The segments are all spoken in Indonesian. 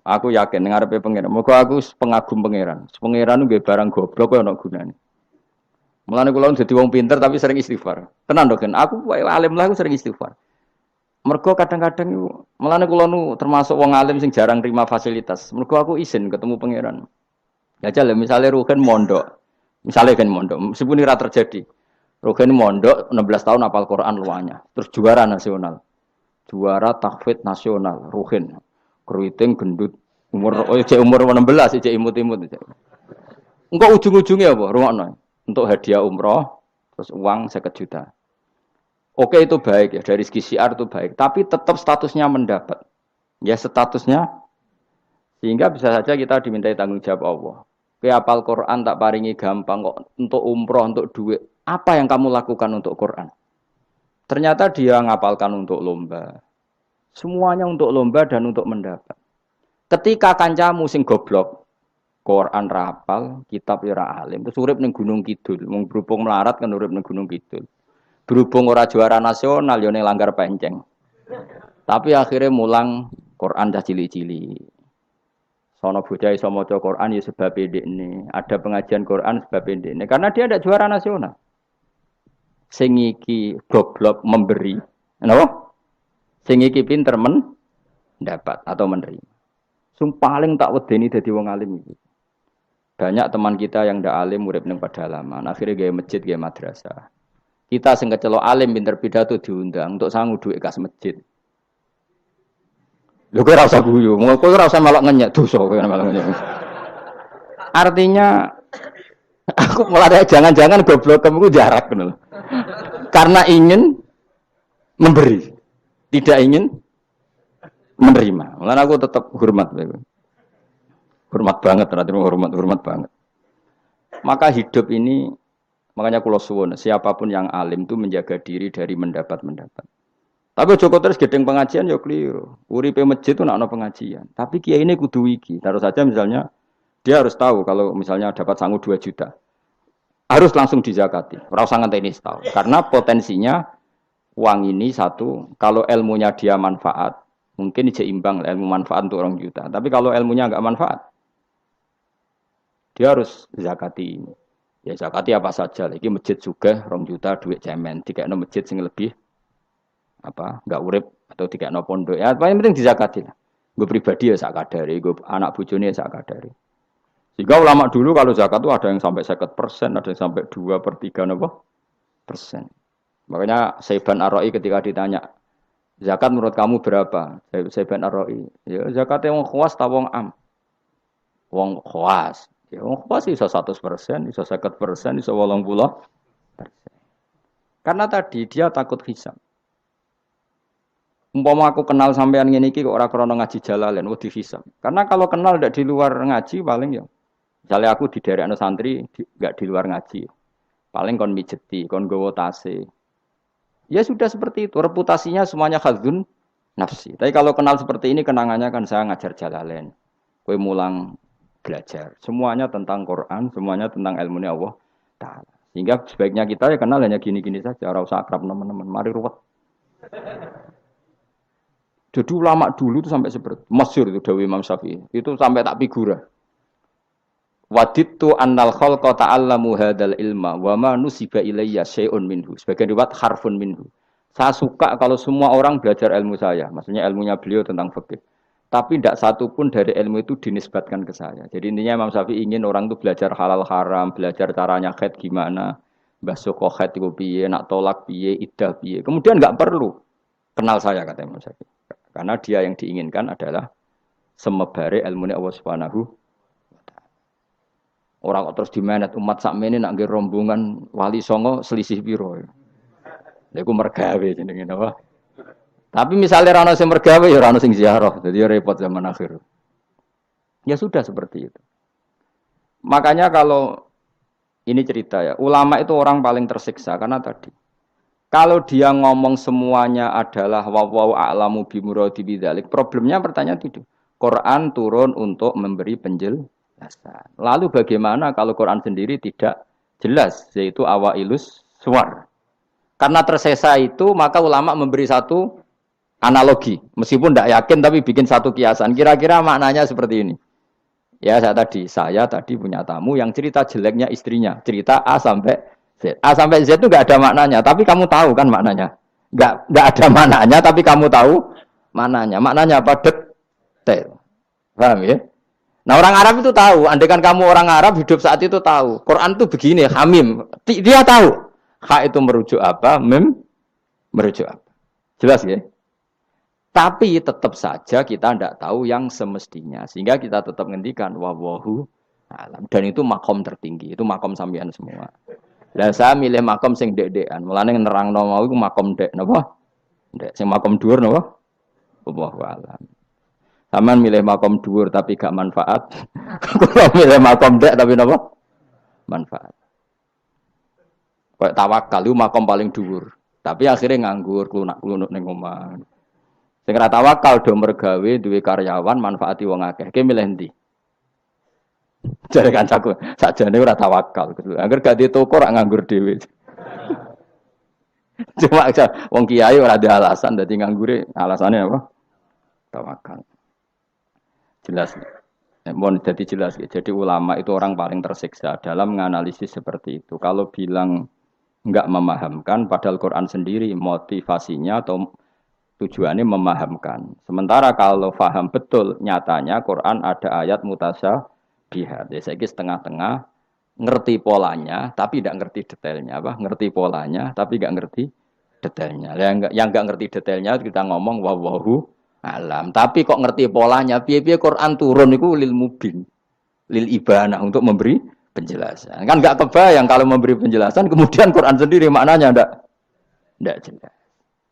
Aku yakin ngarepe pangeran. Muga aku pengagum pangeran. Pangeran nggih barang goblok kok ana gunane. Mulane kula dadi wong pinter tapi sering istighfar. Tenan to, Gen. Aku wae alim lah aku sering istighfar. Mergo kadang-kadang iku mulane kula nu termasuk wong alim sing jarang terima fasilitas. Mergo aku izin ketemu pangeran. Ya jale misalnya Ruhen mondok. Misalnya kan mondok, meskipun ini terjadi. Ruhen mondok 16 tahun hafal Quran luanya. Terus juara nasional. Juara tahfidz nasional Ruhen. Keriting gendut umur 16 cek imut-imut. Engko ujung-ujungnya apa? Rungokno. Untuk hadiah umroh terus uang 50 juta. Oke itu baik ya dari segi syiar itu baik, tapi tetap statusnya mendapat. Ya statusnya sehingga bisa saja kita dimintai tanggung jawab Allah. Kowe hafal Quran tak paringi gampang kok untuk umroh, untuk duit. Apa yang kamu lakukan untuk Quran? Ternyata dia ngapalkan untuk lomba. Semuanya untuk lomba dan untuk mendapat. Ketika kancamu sing goblok, Quran rapal, kitab ora alim, terus urip ning Gunung Kidul, mung berhubung melarat kan urip ning Gunung Kidul. Berhubung ora juara nasional yo ning Langgar Penceng. Tapi akhirnya mulang Quran dah cili-cili. Sono bocah iso maca Quran ya sebab ndekne. Ada pengajian Quran sebab ndekne karena dia ada juara nasional. Sing iki goblok memberi. Napa? Sing iki pinter mendapat atau menerima. Sing paling tak wedeni dadi wong alim iki. Banyak teman kita yang ndak alim urip ning pedalaman, akhirnya gawe masjid, gawe madrasah. Kita sing kecelok alim pinter pidato diundang untuk sangu duit kas masjid. Lho kowe ora usah guyu, kowe ora usah melok ngenyek dosa kowe melok ngenyek. Artinya aku mulai jangan-jangan goblok kamu jarak ngono. Karena ingin memberi, tidak ingin menerima. Mulane aku tetap hormat. Hormat banget, ternyata hormat banget. Maka hidup ini, makanya kula suwun, siapapun yang alim itu menjaga diri dari mendapat. Tapi Joko terus gedeng pengajian ya keliru. Uripe masjid itu nak pengajian. Tapi kiai ini kudu wiki. Taruh saja misalnya dia harus tahu kalau misalnya dapat sangu 2 juta. Harus langsung dizakati. Ora usah ngenteni setahun. Karena potensinya uang ini satu, kalau ilmunya dia manfaat, mungkin seimbang ilmu manfaat untuk 2 juta. Tapi kalau ilmunya enggak manfaat, dia harus zakati ini. Ya zakati apa saja. Lagi masjid juga 2 juta duit cemen. Dikekno masjid sing lebih enggak urip atau dikekno pondok. Ya paling penting dizakati lah. Gue pribadi ya sak kadare, gue anak bojone ya sak kadare. Sehingga ulama dulu kalau zakat itu ada yang sampai 50%, ada yang sampai 2/3 persen. Makanya Saiban Ar-Ra'i ketika ditanya, zakat menurut kamu berapa? Saiban Ar-Ra'i, ya zakatnya wong khawas ta wong am? Wong khawas. Ya wong khawas iso 100%, iso 50%, iso 80%. Karena tadi dia takut hisab. Umpama aku kenal sampean ngene iki kok ora krana ngaji Jalalain, wedi hisab. Karena kalau kenal ndak di luar ngaji paling ya. Misalnya aku di daerah santri nggak di luar ngaji. Paling kon mijeti, kon gowo tase. Ya sudah seperti itu, reputasinya semuanya khadzun nafsi. Tapi kalau kenal seperti ini kenangannya kan saya ngajar Jalalain. Kowe mulang belajar. Semuanya tentang Quran, semuanya tentang ilmu Allah Ta'ala. Sehingga sebaiknya kita ya kenal hanya gini-gini saja, ora usah akrab teman-teman. Mari ruwet. Jadi ulama dulu itu sampai seperti masyhur itu Dawi Imam Syafi'i. Itu sampai tak figura. Wadittu annal khalqa ta'allamu hadzal ilma wa ma nusiba ilayya syai'un minhu. Sebagian riwayat harfun minhu. Saya suka kalau semua orang belajar ilmu saya. Maksudnya ilmunya beliau tentang fikih. Tapi tidak satu pun dari ilmu itu dinisbatkan ke saya. Jadi intinya Imam Syafi'i ingin orang itu belajar halal haram, belajar caranya haid gimana, basuh haid itu piye, nak tolak piye, iddah piye. Kemudian enggak perlu kenal saya kata Imam Syafi'i. Karena dia yang diinginkan adalah semebare ilmu Allah Subhanahu wa taala. Orang kok terus dimenet umat sakmene nak nggih rombongan wali songo selisih piro. Lha iku mergawe jenenge napa? Tapi misalnya ra ono sing mergawe ya ora ono sing ziarah. Jadi repot zaman akhir. Ya sudah seperti itu. Makanya kalau ini cerita ya, ulama itu orang paling tersiksa karena tadi kalau dia ngomong semuanya adalah wallahu a'lamu bimuradi bidzalik, problemnya pertanyaan itu. Quran turun untuk memberi penjelasan. Lalu bagaimana kalau Quran sendiri tidak jelas, yaitu awailus suwar. Karena tersesa itu, maka ulama memberi satu Analogi, meskipun tidak yakin tapi bikin satu kiasan. Kira-kira maknanya seperti ini. Ya saya tadi punya tamu yang cerita jeleknya istrinya, cerita A sampai Z. A sampai Z itu nggak ada maknanya, tapi kamu tahu kan maknanya. Nggak ada maknanya, tapi kamu tahu maknanya. Maknanya apa? Detail. Paham ya? Nah orang Arab itu tahu. Andaikan kamu orang Arab hidup saat itu tahu. Quran itu begini, Hamim. Dia tahu. Ha itu merujuk apa? Mim merujuk apa? Jelas ya? Tapi tetap saja kita tidak tahu yang semestinya. Sehingga kita tetap ngendikan wallahu alam. Dan itu makom tertinggi. Itu makom sampean semua. Lah saya milih makom sing dek-dekan. Mulane nerangno mau iku makom dek napa? Dek sing makom dhuwur napa? Wallahu alam. Sampean milih makom dhuwur tapi gak manfaat. Kalau milih makom dek tapi napa? Manfaat. Kayak tawakal itu makom paling dhuwur. Tapi akhirnya nganggur, klunak-klunuk ning omah. Sing ora tawakal do mergawe duwe karyawan manfaati wong akeh. Ki milih ndi? Jare kancaku, sakjane ora tawakal. Angger gak di toko ora nganggur dhewe. Cuma wong kiai ora ada alasan dadi nganggure, alasane apa? Tawakal. Jelas. Mohon jadi jelas. Jadi ulama itu orang paling tersiksa dalam menganalisis seperti itu. Kalau bilang enggak memahamkan padahal Quran sendiri motivasinya atau tujuannya memahamkan. Sementara kalau faham betul, nyatanya Quran ada ayat mutasyabihat. Ya, saya setengah-tengah ngerti polanya, tapi tidak ngerti detailnya. Apa? Ngerti polanya, tapi tidak ngerti detailnya. Yang nggak ngerti detailnya kita ngomong wallahu alam. Tapi kok ngerti polanya? Piye-piye Quran turun itu lil mubin, lil ibanah untuk memberi penjelasan. Kan nggak kebayang kalau memberi penjelasan, kemudian Quran sendiri maknanya ndak jelas.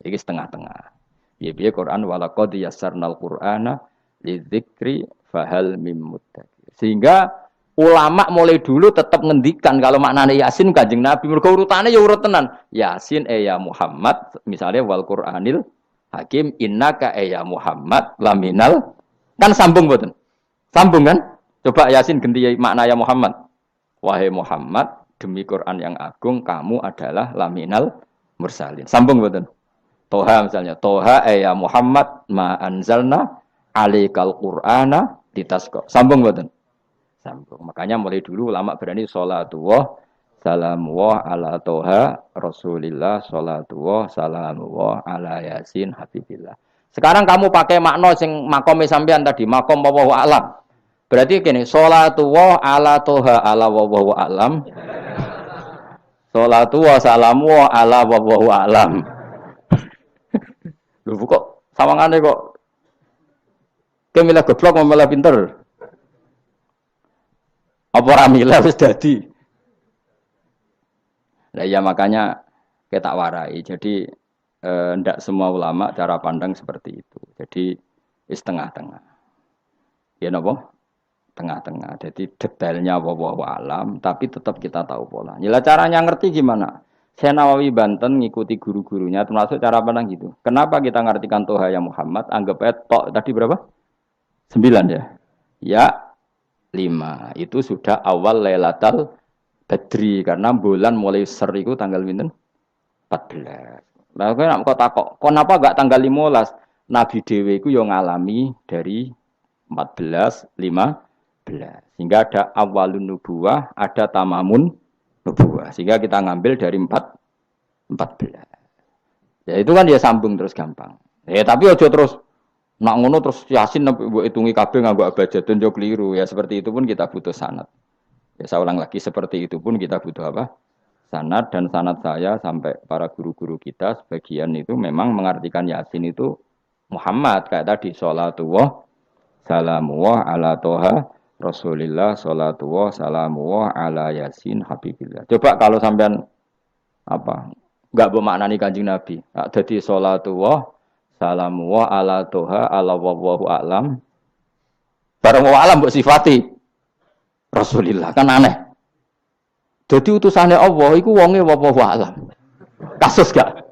Ini setengah-tengah. Biaya Quran walaqad yassarnal Qur'ana lidzikri fahal mim muddakir. Sehingga ulama mulai dulu tetap ngendikan kalau maknanya Yasin Kanjeng Nabi mergo urutane ya urut tenan. Yasin ya Muhammad misalnya wal Qur'anil Hakim innaka ya Muhammad laminal kan sambung mboten? Sambung kan? Coba Yasin ganti makna ya Muhammad. Wahai Muhammad demi Quran yang agung kamu adalah laminal mursalin. Sambung mboten? Toha misalnya, Toha ya Muhammad ma anzalna alaikal Qur'ana ditasqa. Sambung mboten? Sambung. Makanya mulai dulu ulama berani sholatullah salamullah ala Toha Rasulillah sholatullah salamullah ala Yasin Habibillah. Sekarang kamu pakai makna sing makome sampean tadi, makom wallahu alam. Berarti gini, sholatullah ala Toha ala wallahu alam. Sholatullah salamullah ala wallahu alam. Lho kok sawangane kok kemilah goblok malah pinter. Apa ora milah wis dadi. Nah ya makanya kita warai. Jadi ndak semua ulama cara pandang seperti itu. Jadi setengah-tengah. Ya napa? Tengah-tengah. Jadi detailnya wallahu alam tapi tetap kita tahu pola. Ya caranya ngerti gimana? Saya Nawawi Banten ngikuti guru-gurunya termasuk cara pandang gitu. Kenapa kita ngartikan Toha ya Muhammad? Anggap aja tok tadi berapa? 9 ya. Ya 5. Itu sudah awal Lailatul Badri karena bulan mulai ser itu tanggal pinten? 14. Lah kok takok, kenapa enggak tanggal 15? Nabi dhewe iku yo ngalami dari 14 15. Sehingga ada awalun nubuwah, ada tamamun nubuwah. Sehingga kita ngambil dari 14. Ya itu kan dia sambung terus gampang. Ya tapi aja terus nak ngono terus Yasin mbok hitungi kabeh nganggo abjadun yo keliru. Ya seperti itu pun kita butuh sanad. Ya saya ulang lagi seperti itu pun kita butuh apa? Sanad dan sanad saya sampai para guru-guru kita sebagian itu memang mengartikan Yasin itu Muhammad kayak tadi sholatullah salamullah ala Toha Rasulillah sholatullah salamullah ala Yasin Habibillah. Coba kalau sampean apa enggak bermaknani Kanjeng Nabi. Jadi sholatullah salamullah ala Toha ala wallahu a'lam. Bareng wa alam mbok sifati Rasulillah kan aneh. Jadi utusannya Allah iku wonge wallahu a'lam. Kasus gak?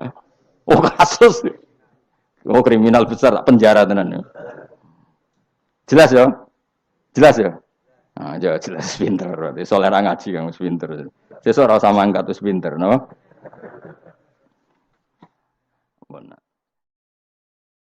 Oh kasus. Oh kriminal besar penjara tenan. Jelas ya? Jelas ya? Nah, jelas pinter. Soalnya orang ngaji kamu pinter. Sesuk ora usah mangkat wis pinter, no? Benar.